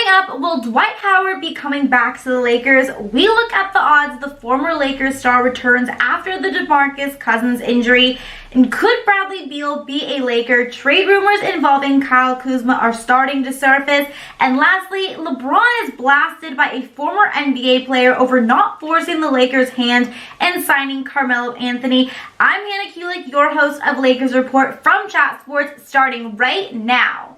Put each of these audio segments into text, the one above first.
up, will Dwight Howard be coming back to the Lakers? We look at the odds the former Lakers star returns after the DeMarcus Cousins injury. And could Bradley Beal be a Laker? Trade rumors involving Kyle Kuzma are starting to surface. And lastly, LeBron is blasted by a former NBA player over not forcing the Lakers' hand and signing Carmelo Anthony. I'm Hannah Kulik, your host of Lakers Report from Chat Sports, starting right now.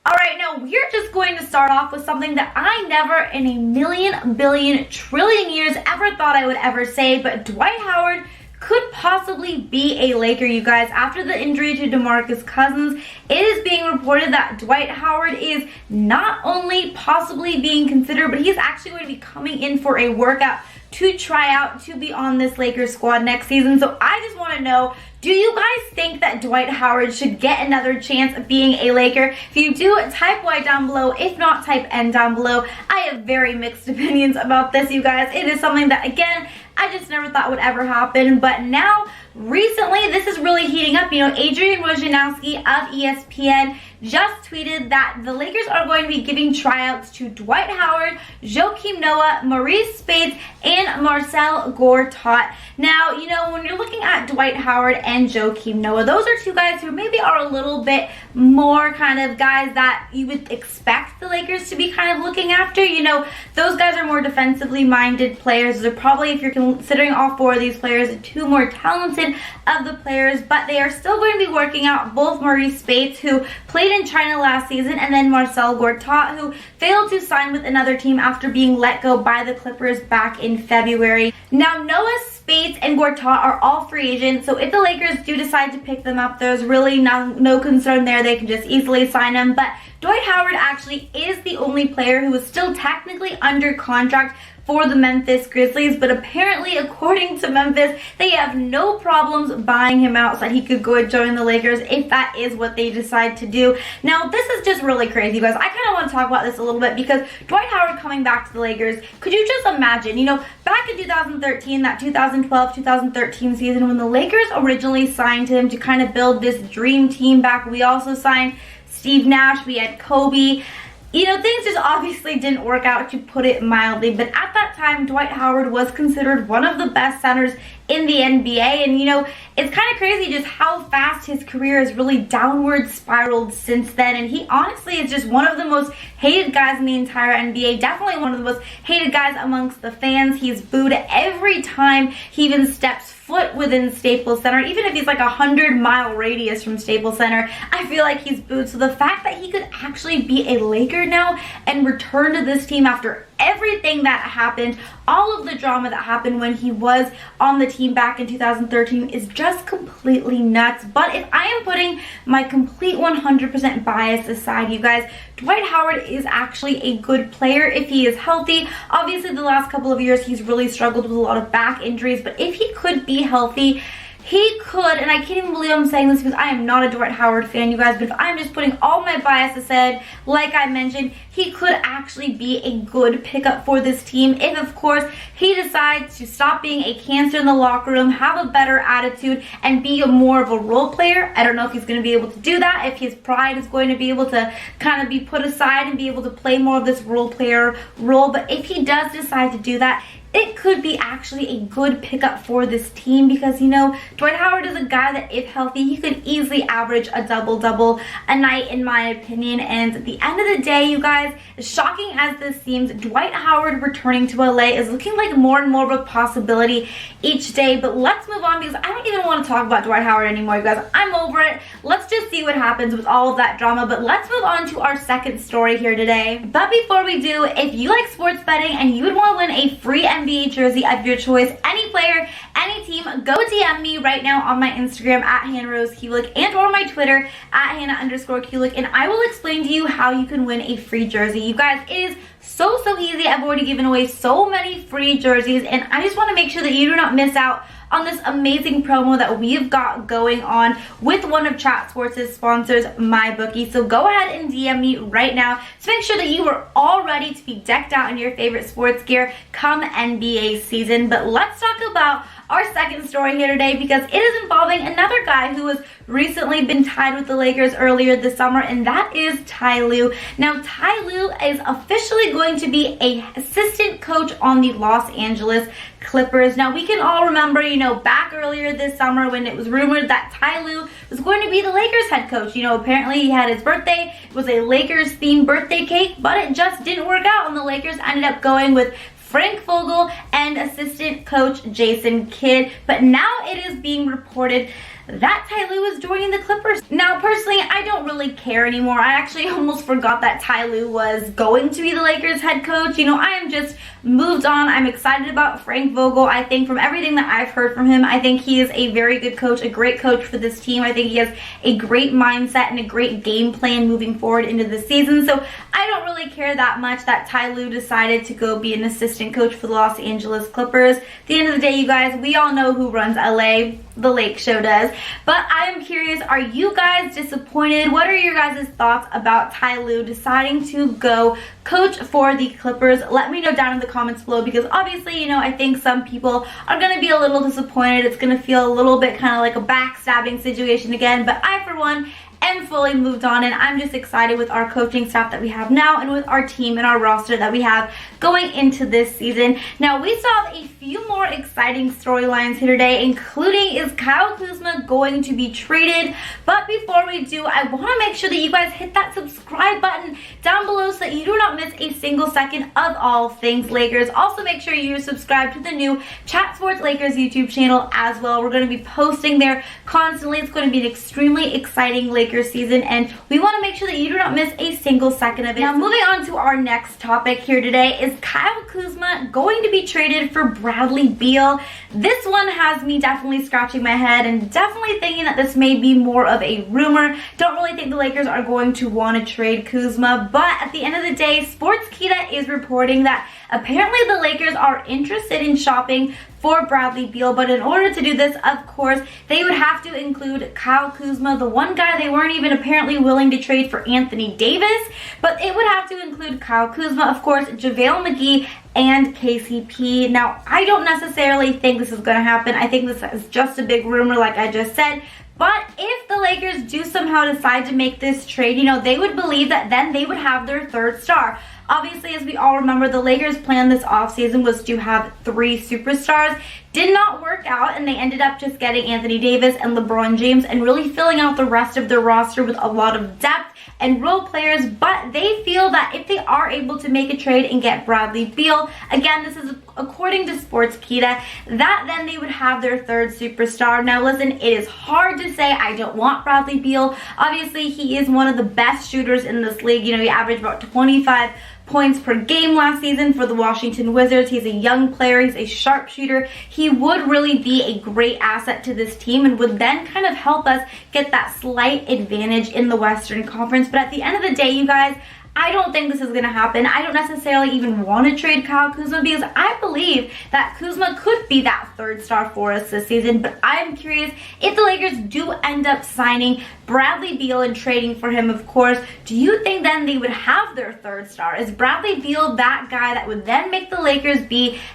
Alright, now we're just going to start off with something that I never in a million, billion, trillion years ever thought I would ever say, but Dwight Howard could possibly be a Laker, you guys. After the injury to DeMarcus Cousins, it is being reported that Dwight Howard is not only possibly being considered, but he's actually going to be coming in for a workout to try out to be on this Lakers squad next season. So I just want to know, do you guys think that Dwight Howard should get another chance of being a Laker? If you do, type Y down below. If not, type N down below. I have very mixed opinions about this, you guys. It is something that, again, I just never thought would ever happen. But now, recently, this is really heating up. You know, Adrian Wojnarowski of ESPN just tweeted that the Lakers are going to be giving tryouts to Dwight Howard, Joakim Noah, Maurice Speights, and Marcel Gortat. Now, you know, when you're looking at Dwight Howard and Joakim Noah, those are two guys who maybe are a little bit more kind of guys that you would expect the Lakers to be kind of looking after. You know, those guys are more defensively minded players. They're probably, if you're considering all four of these players, the two more talented of the players, but they are still going to be working out both Maurice Speights, who played in China last season, and then Marcel Gortat, who failed to sign with another team after being let go by the Clippers back in February. Now, Noah, Speights, and Gortat are all free agents, so if the Lakers do decide to pick them up, there's really no concern there. They can just easily sign them. But Dwight Howard actually is the only player who is still technically under contract for the Memphis Grizzlies, but apparently, according to Memphis, they have no problems buying him out so that he could go and join the Lakers if that is what they decide to do. Now, this is just really crazy, guys. I kind of want to talk about this a little bit because Dwight Howard coming back to the Lakers, could you just imagine, you know, back in 2013, that 2012-2013 season when the Lakers originally signed him to kind of build this dream team back, we also signed Steve Nash, we had Kobe. You know, things just obviously didn't work out, to put it mildly, but at that time, Dwight Howard was considered one of the best centers in the NBA, and you know, it's kind of crazy just how fast his career has really downward spiraled since then, and he honestly is just one of the most hated guys in the entire NBA, definitely one of the most hated guys amongst the fans. He's booed every time he even steps foot within Staples Center. Even if he's like 100-mile radius from Staples Center, I feel like he's booed. So the fact that he could actually be a Laker now and return to this team after everything that happened, all of the drama that happened when he was on the team back in 2013 is just completely nuts. But if I am putting my complete 100% bias aside, you guys, Dwight Howard is actually a good player if he is healthy. Obviously, the last couple of years, he's really struggled with a lot of back injuries, but if he could be healthy, he could, and I can't even believe I'm saying this because I am not a Dwight Howard fan, you guys, but if I'm just putting all my bias aside, like I mentioned, he could actually be a good pickup for this team if, of course, he decides to stop being a cancer in the locker room, have a better attitude, and be more of a role player. I don't know if he's going to be able to do that, if his pride is going to be able to kind of be put aside and be able to play more of this role player role, but if he does decide to do that, it could be actually a good pickup for this team because, you know, Dwight Howard is a guy that, if healthy, he could easily average a double-double a night, in my opinion. And at the end of the day, you guys, as shocking as this seems, Dwight Howard returning to LA is looking like more and more of a possibility each day. But let's move on because I don't even want to talk about Dwight Howard anymore, you guys. I'm over it. Let's just see what happens with all of that drama. But let's move on to our second story here today. But before we do, if you like sports betting and you would want to win a free NBA jersey of your choice, any player, any team, go DM me right now on my Instagram at HannahRoseKulik and or my Twitter at Hannah_Kulik, and I will explain to you how you can win a free jersey. You guys, it is so easy. I've already given away so many free jerseys, and I just want to make sure that you do not miss out on this amazing promo that we've got going on with one of Chat Sports' sponsors, MyBookie. So go ahead and DM me right now to make sure that you are all ready to be decked out in your favorite sports gear come NBA season. But let's talk about our second story here today because it is involving another guy who has recently been tied with the Lakers earlier this summer, and that is Tyronn Lue. Now, Tyronn Lue is officially going to be an assistant coach on the Los Angeles Clippers. Now, we can all remember, back earlier this summer when it was rumored that Tyronn Lue was going to be the Lakers head coach. Apparently he had his birthday. It was a Lakers-themed birthday cake, but it just didn't work out, and the Lakers ended up going with Frank Vogel and assistant coach Jason Kidd. But now it is being reported that Tyronn Lue is joining the Clippers. Now, personally, I don't really care anymore. I actually almost forgot that Tyronn Lue was going to be the Lakers head coach. I am just moved on. I'm excited about Frank Vogel. I think from everything that I've heard from him, I think he is a very good coach, a great coach for this team. I think he has a great mindset and a great game plan moving forward into the season. So I don't really care that much that Tyronn Lue decided to go be an assistant coach for the Los Angeles Clippers. At the end of the day, you guys, we all know who runs LA. The Lakeshow does. But I am curious, are you guys disappointed? What are your guys' thoughts about Tyronn Lue deciding to go coach for the Clippers? Let me know down in the comments below, because obviously, I think some people are going to be a little disappointed. It's going to feel a little bit kind of like a backstabbing situation again, but I, for one, am fully moved on, and I'm just excited with our coaching staff that we have now and with our team and our roster that we have going into this season. Now, we still have a few more exciting storylines here today, including is Kyle Kuzma going to be traded? But before we do, I want to make sure that you guys hit that subscribe button down below so that you do not miss a single second of all things Lakers. Also, make sure you subscribe to the new Chat Sports Lakers YouTube channel as well. We're going to be posting there constantly. It's going to be an extremely exciting Lakers season, and we want to make sure that you do not miss a single second of it. Now, moving on to our next topic here today, is Kyle Kuzma going to be traded for Bradley Beal? This one has me definitely scratching my head and definitely thinking that this may be more of a rumor. Don't really think the Lakers are going to want to trade Kuzma, but at the end of the day, Sportskeeda is reporting that apparently the Lakers are interested in shopping for Bradley Beal, but in order to do this, of course, they would have to include Kyle Kuzma. The one guy they weren't even apparently willing to trade for Anthony Davis, but it would have to include Kyle Kuzma, of course, JaVale McGee, and KCP. Now, I don't necessarily think this is going to happen. I think this is just a big rumor, like I just said. But if the Lakers do somehow decide to make this trade, they would believe that then they would have their third star. Obviously, as we all remember, the Lakers' plan this offseason was to have 3 superstars. Did not work out, and they ended up just getting Anthony Davis and LeBron James and really filling out the rest of their roster with a lot of depth and role players. But they feel that if they are able to make a trade and get Bradley Beal, again, this is according to Sportskeeda, that then they would have their third superstar. Now, listen, it is hard to say I don't want Bradley Beal. Obviously, he is one of the best shooters in this league. He averaged about 25 points per game last season for the Washington Wizards. He's a young player. He's a sharpshooter. He would really be a great asset to this team and would then kind of help us get that slight advantage in the Western Conference. But at the end of the day, you guys, I don't think this is going to happen. I don't necessarily even want to trade Kyle Kuzma because I believe that Kuzma could be that third star for us this season. But I'm curious if the Lakers do end up signing Bradley Beal and trading for him, of course. Do you think then they would have their third star? Is Bradley Beal that guy that would then make the Lakers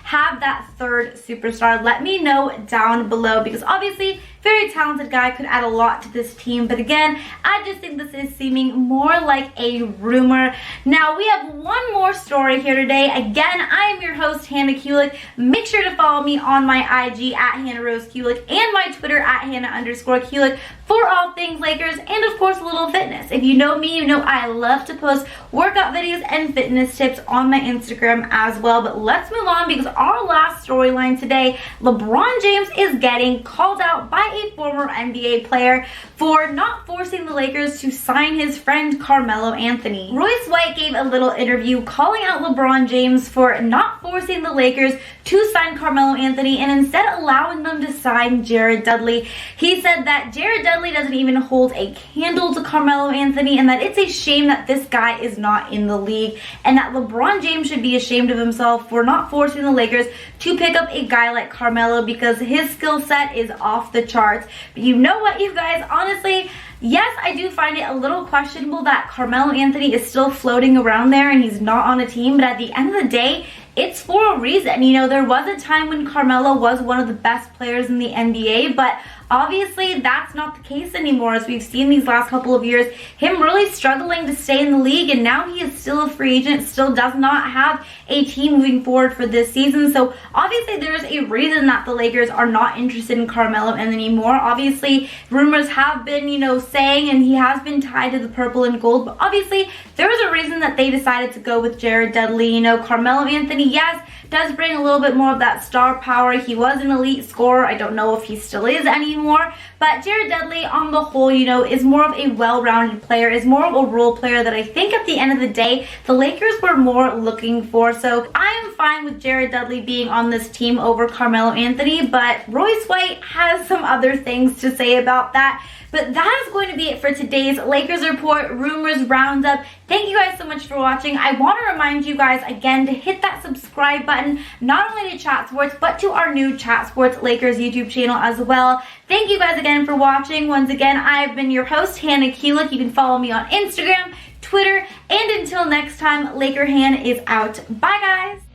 have that third superstar? Let me know down below, because obviously very talented guy, could add a lot to this team. But again, I just think this is seeming more like a rumor. Now, we have one more story here today. Again, I am your host, Hannah Kulik. Make sure to follow me on my IG at Hannah Rose Kulik and my Twitter at Hannah_Kulik for all things Lakers and, of course, a little fitness. If you know me, you know I love to post workout videos and fitness tips on my Instagram as well. But let's move on, because our last storyline today, LeBron James is getting called out by a former NBA player for not forcing the Lakers to sign his friend Carmelo Anthony. Royce White gave a little interview calling out LeBron James for not forcing the Lakers to sign Carmelo Anthony and instead allowing them to sign Jared Dudley. He said that Jared Dudley doesn't even hold a candle to Carmelo Anthony, and that it's a shame that this guy is not in the league, and that LeBron James should be ashamed of himself for not forcing the Lakers to pick up a guy like Carmelo, because his skill set is off the charts. But you know what, you guys, honestly, Yes, I do find it a little questionable that Carmelo Anthony is still floating around there and he's not on a team, but at the end of the day, it's for a reason. You know, there was a time when Carmelo was one of the best players in the NBA, but obviously that's not the case anymore, as we've seen these last couple of years, him really struggling to stay in the league, and now he is still a free agent, still does not have a team moving forward for this season. So obviously there's a reason that the Lakers are not interested in Carmelo anymore. Obviously rumors have been, you know, saying, and he has been tied to the purple and gold, but obviously there was a reason that they decided to go with Jared Dudley. You know, Carmelo Anthony, yes, does bring a little bit more of that star power. He was an elite scorer. I don't know if he still is anymore, but Jared Dudley on the whole, you know, is more of a well-rounded player, is more of a role player that I think at the end of the day, the Lakers were more looking for. So I am fine with Jared Dudley being on this team over Carmelo Anthony, but Royce White has some other things to say about that. But that is going to be it for today's Lakers Report Rumors Roundup. Thank you guys so much for watching. I want to remind you guys again to hit that subscribe button, not only to Chat Sports, but to our new Chat Sports Lakers YouTube channel as well. Thank you guys again for watching. Once again, I've been your host, Hannah Kulik. You can follow me on Instagram, Twitter, and until next time, Laker Han is out. Bye, guys.